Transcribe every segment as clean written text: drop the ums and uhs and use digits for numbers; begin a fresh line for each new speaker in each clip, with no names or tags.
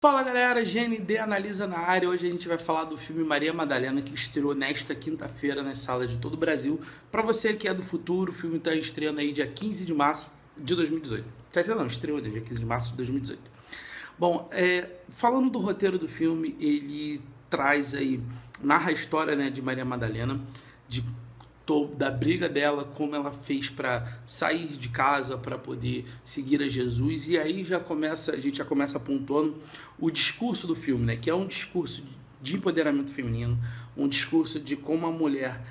Fala galera, GND Analisa na área. Hoje a gente vai falar do filme Maria Madalena, que estreou nesta quinta-feira nas salas de todo o Brasil. Para você que é do futuro, o filme está estreando aí dia 15 de março de 2018. Estreou dia 15 de março de 2018. Bom, falando do roteiro do filme, ele traz aí, narra a história, né, de Maria Madalena, da briga dela, como ela fez para sair de casa para poder seguir a Jesus. E aí a gente já começa pontuando o discurso do filme, né, que é um discurso de empoderamento feminino, um discurso de como a mulher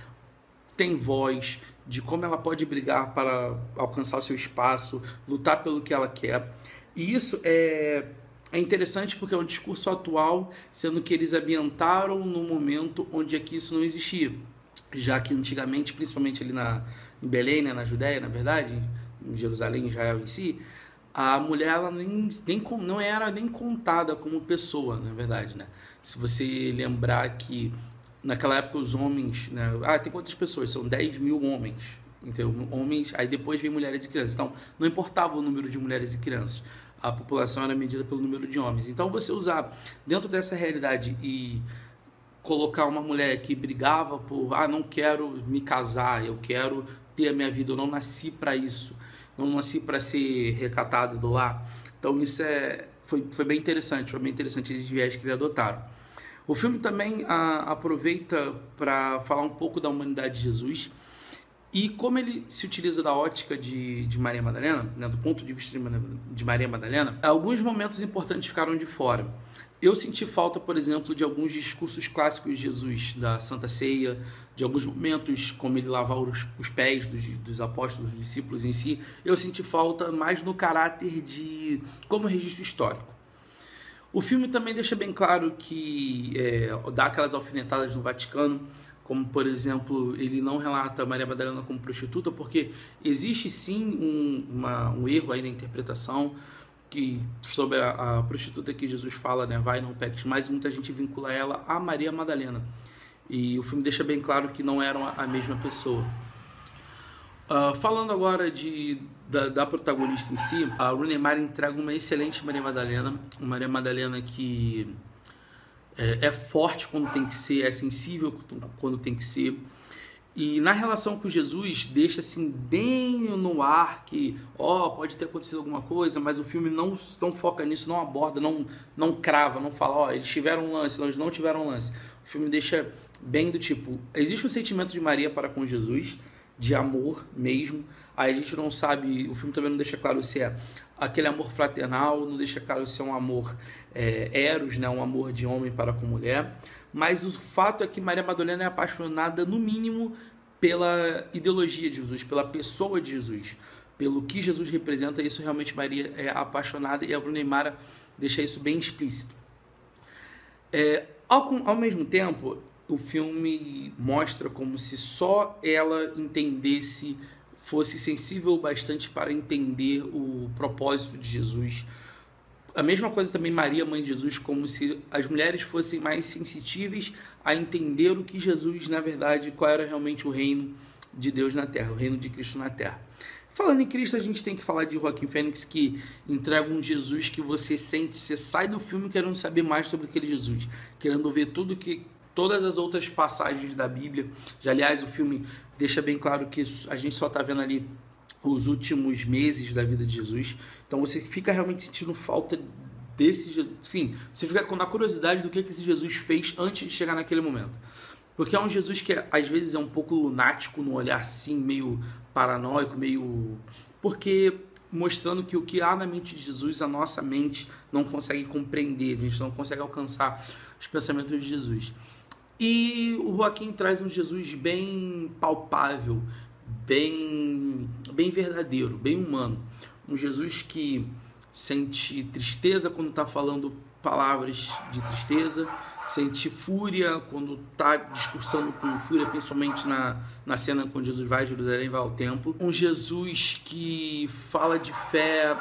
tem voz, de como ela pode brigar para alcançar o seu espaço, lutar pelo que ela quer. E isso é interessante porque é um discurso atual, sendo que eles ambientaram no momento onde aqui isso não existia. Já que antigamente, principalmente ali em Belém, né, na Judéia, na verdade, em Jerusalém, Israel em si, a mulher ela não era nem contada como pessoa, na verdade, né? Se você lembrar que naquela época os homens, né, tem quantas pessoas? São 10 mil homens, então, homens, aí depois vem mulheres e crianças. Então, não importava o número de mulheres e crianças, a população era medida pelo número de homens. Então, você usar dentro dessa realidade e colocar uma mulher que brigava por, não quero me casar, eu quero ter a minha vida, eu não nasci para isso, não nasci para ser recatada do lar. Então isso foi bem interessante, esse viés que eles adotaram. O filme também aproveita para falar um pouco da humanidade de Jesus e como ele se utiliza da ótica de Maria Madalena, né, do ponto de vista de Maria Madalena. Alguns momentos importantes ficaram de fora. Eu senti falta, por exemplo, de alguns discursos clássicos de Jesus, da Santa Ceia, de alguns momentos como ele lavava os pés dos apóstolos, dos discípulos em si. Eu senti falta mais no caráter como registro histórico. O filme também deixa bem claro que dá aquelas alfinetadas no Vaticano, como, por exemplo, ele não relata Maria Madalena como prostituta, porque existe sim um erro aí na interpretação, sobre a prostituta que Jesus fala, né, vai, não peques mais, muita gente vincula ela a Maria Madalena. E o filme deixa bem claro que não eram a mesma pessoa. Falando agora da protagonista em si, a Rooney Mara entrega uma excelente Maria Madalena, uma Maria Madalena que é forte quando tem que ser, é sensível quando tem que ser. E na relação com Jesus, deixa assim bem no ar que pode ter acontecido alguma coisa, mas o filme não foca nisso, não aborda, não crava, não fala, eles tiveram um lance, eles não tiveram um lance. O filme deixa bem do tipo, existe um sentimento de Maria para com Jesus, de amor mesmo. Aí a gente não sabe, o filme também não deixa claro se é aquele amor fraternal, não deixa claro se é um amor eros, né, um amor de homem para com mulher. Mas o fato é que Maria Madalena é apaixonada, no mínimo, pela ideologia de Jesus, pela pessoa de Jesus, pelo que Jesus representa. Isso realmente Maria é apaixonada, e a Rooney Mara deixa isso bem explícito. Ao mesmo tempo, o filme mostra como se só ela fosse sensível bastante para entender o propósito de Jesus. A mesma coisa também Maria, mãe de Jesus, como se as mulheres fossem mais sensitíveis a entender o que Jesus, na verdade, qual era realmente o reino de Deus na Terra, o reino de Cristo na Terra. Falando em Cristo, a gente tem que falar de Joaquim Fênix, que entrega um Jesus que você sai do filme querendo saber mais sobre aquele Jesus, querendo ver todas as outras passagens da Bíblia. Aliás, o filme deixa bem claro que a gente só está vendo ali os últimos meses da vida de Jesus. Então você fica realmente sentindo falta desse Jesus. Sim, você fica com a curiosidade do que esse Jesus fez antes de chegar naquele momento. Porque é um Jesus que às vezes é um pouco lunático no olhar, assim, meio paranoico, porque mostrando que o que há na mente de Jesus, a nossa mente não consegue compreender, a gente não consegue alcançar os pensamentos de Jesus. E o Joaquim traz um Jesus bem palpável, bem verdadeiro, bem humano. Um Jesus que sente tristeza quando está falando palavras de tristeza, sente fúria quando está discursando com fúria, principalmente na cena quando Jesus vai a Jerusalém, vai ao templo. Um Jesus que fala de fé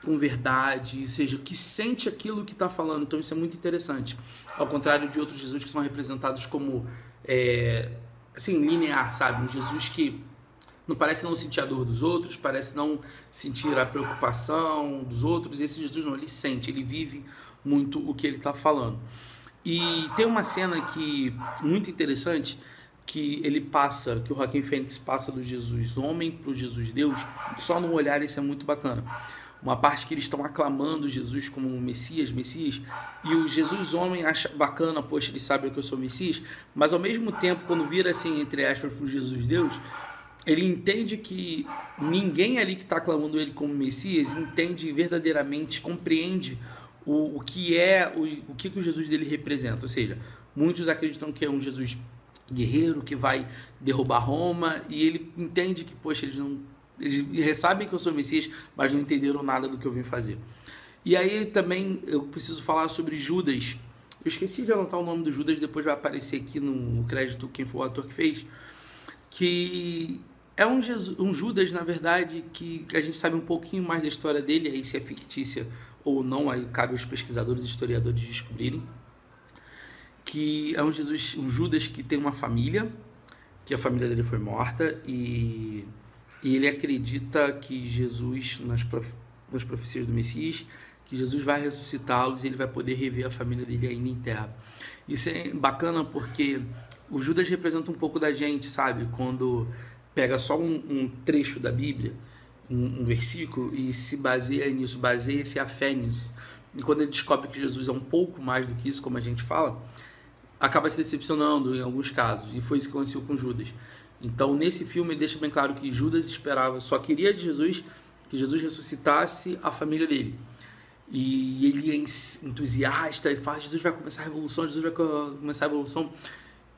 com verdade, ou seja, que sente aquilo que está falando. Então isso é muito interessante. Ao contrário de outros Jesus que são representados como assim, linear, sabe? Um Jesus que não parece não sentir a dor dos outros, parece não sentir a preocupação dos outros. Esse Jesus não, ele sente, ele vive muito o que ele está falando. E tem uma cena muito interessante, que o Joaquin Phoenix passa do Jesus homem para o Jesus Deus, só no olhar. Isso é muito bacana. Uma parte que eles estão aclamando Jesus como Messias, e o Jesus homem acha bacana, poxa, eles sabem que eu sou Messias, mas ao mesmo tempo, quando vira assim, entre aspas, para o Jesus Deus, ele entende que ninguém ali que está aclamando ele como Messias entende verdadeiramente, compreende o que o Jesus dele representa. Ou seja, muitos acreditam que é um Jesus guerreiro que vai derrubar Roma, e ele entende que, poxa, eles sabem que eu sou Messias, mas não entenderam nada do que eu vim fazer. E aí também eu preciso falar sobre Judas. Eu esqueci de anotar o nome do Judas, depois vai aparecer aqui no crédito quem foi o ator que fez, que é um Judas, na verdade, que a gente sabe um pouquinho mais da história dele, aí se é fictícia ou não, aí cabe aos pesquisadores e historiadores descobrirem, que é um Judas que tem uma família, que a família dele foi morta, e ele acredita que Jesus, nas profecias do Messias, que Jesus vai ressuscitá-los e ele vai poder rever a família dele ainda em terra. Isso é bacana porque o Judas representa um pouco da gente, sabe? Quando pega só um trecho da Bíblia, um versículo, e se baseia nisso, baseia-se a fé nisso. E quando ele descobre que Jesus é um pouco mais do que isso, como a gente fala, acaba se decepcionando em alguns casos. E foi isso que aconteceu com Judas. Então, nesse filme, deixa bem claro que Judas só queria de Jesus que Jesus ressuscitasse a família dele. E ele é entusiasta e fala: Jesus vai começar a revolução, Jesus vai começar a revolução.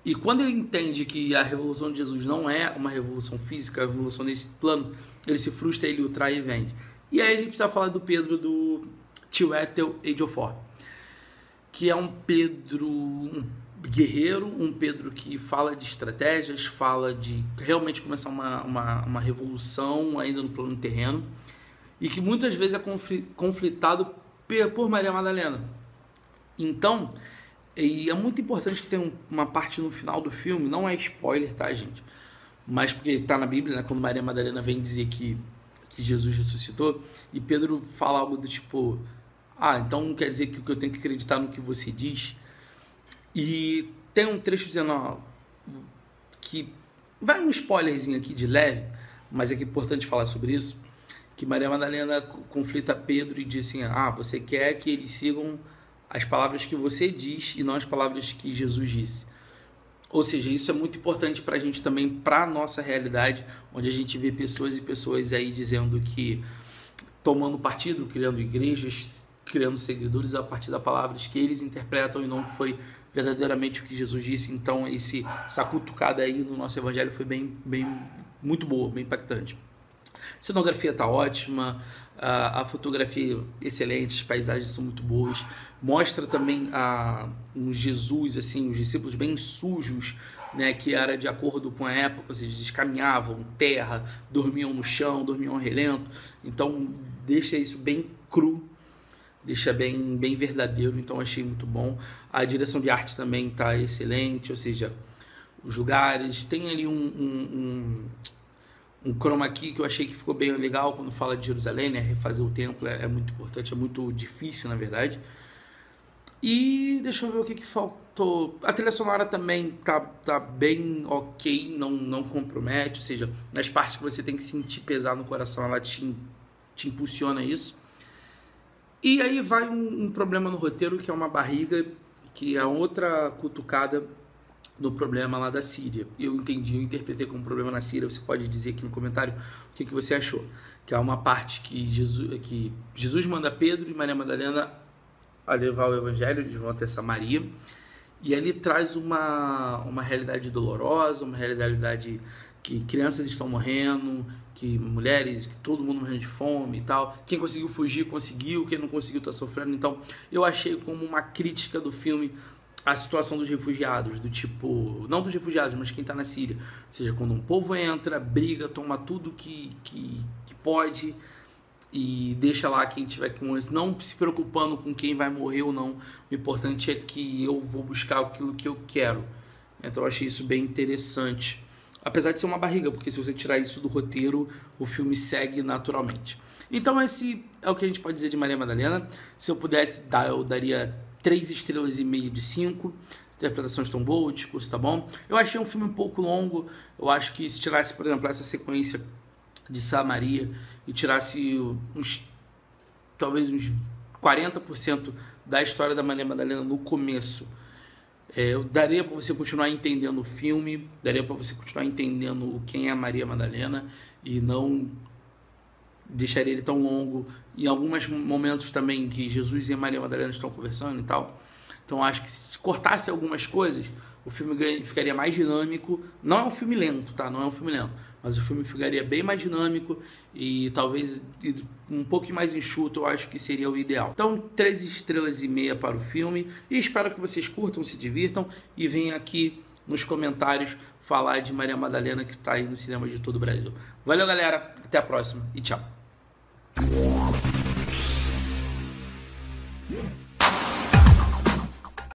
E quando ele entende que a revolução de Jesus não é uma revolução física, a revolução nesse plano, ele se frustra, ele o trai e vende. E aí a gente precisa falar do Pedro do Tio Ethel Age of War, que é um Pedro guerreiro, um Pedro que fala de estratégias, fala de realmente começar uma revolução ainda no plano terreno, e que muitas vezes é conflitado por Maria Madalena. Então, e é muito importante que tenha uma parte no final do filme, não é spoiler, tá, gente? Mas porque está na Bíblia, né, quando Maria Madalena vem dizer que Jesus ressuscitou, e Pedro fala algo do tipo: então quer dizer que eu tenho que acreditar no que você diz? E tem um trecho dizendo, que vai um spoilerzinho aqui de leve, mas é que é importante falar sobre isso, que Maria Madalena conflita Pedro e diz assim: você quer que eles sigam as palavras que você diz e não as palavras que Jesus disse. Ou seja, isso é muito importante para a gente também, para a nossa realidade, onde a gente vê pessoas e pessoas aí dizendo que, tomando partido, criando igrejas, criando seguidores a partir das palavras que eles interpretam e não que foi verdadeiramente o que Jesus disse. Então essa cutucada aí no nosso evangelho foi muito boa, bem impactante. A cenografia está ótima, a fotografia excelente, as paisagens são muito boas. Mostra também um Jesus, assim, os discípulos bem sujos, né, que era de acordo com a época, ou seja, eles caminhavam terra, dormiam no chão, dormiam relento. Então deixa isso bem cru, deixa bem verdadeiro. Então achei muito bom. A direção de arte também está excelente, ou seja, os lugares, tem ali um chroma key que eu achei que ficou bem legal quando fala de Jerusalém, né? Refazer o templo é muito importante, é muito difícil, na verdade. E deixa eu ver o que faltou. A trilha sonora também tá bem ok, não compromete, ou seja, nas partes que você tem que sentir pesar no coração, ela te impulsiona isso. E aí vai um problema no roteiro, que é uma barriga, que é outra cutucada do problema lá da Síria. Eu interpretei como problema na Síria. Você pode dizer aqui no comentário o que você achou. Que é uma parte que Jesus manda Pedro e Maria Madalena a levar o evangelho, eles vão até Samaria, e ali traz uma realidade dolorosa, uma realidade que crianças estão morrendo, que mulheres, que todo mundo morrendo de fome e tal. Quem conseguiu fugir, conseguiu. Quem não conseguiu está sofrendo. Então, eu achei como uma crítica do filme a situação dos refugiados, do tipo, não dos refugiados, mas quem está na Síria. Ou seja, quando um povo entra, briga, toma tudo que pode e deixa lá quem tiver com isso, não se preocupando com quem vai morrer ou não. O importante é que eu vou buscar aquilo que eu quero. Então eu achei isso bem interessante. apesar de ser uma barriga, porque se você tirar isso do roteiro, o filme segue naturalmente. Então esse é o que a gente pode dizer de Maria Madalena. Se eu pudesse dar, eu daria 3,5 estrelas de 5. Interpretações tão boas, o discurso tá bom. Eu achei um filme um pouco longo. Eu acho que se tirasse, por exemplo, essa sequência de Samaria e tirasse talvez uns 40% da história da Maria Madalena no começo, daria para você continuar entendendo o filme, daria para você continuar entendendo quem é a Maria Madalena e não deixaria ele tão longo. Em alguns momentos também que Jesus e a Maria Madalena estão conversando e tal. Então acho que se cortasse algumas coisas, o filme ficaria mais dinâmico. Não é um filme lento, tá? Não é um filme lento. Mas o filme ficaria bem mais dinâmico e talvez um pouco mais enxuto, eu acho que seria o ideal. Então, 3,5 estrelas para o filme. E espero que vocês curtam, se divirtam e venham aqui nos comentários falar de Maria Madalena, que está aí no cinema de todo o Brasil. Valeu, galera. Até a próxima e tchau.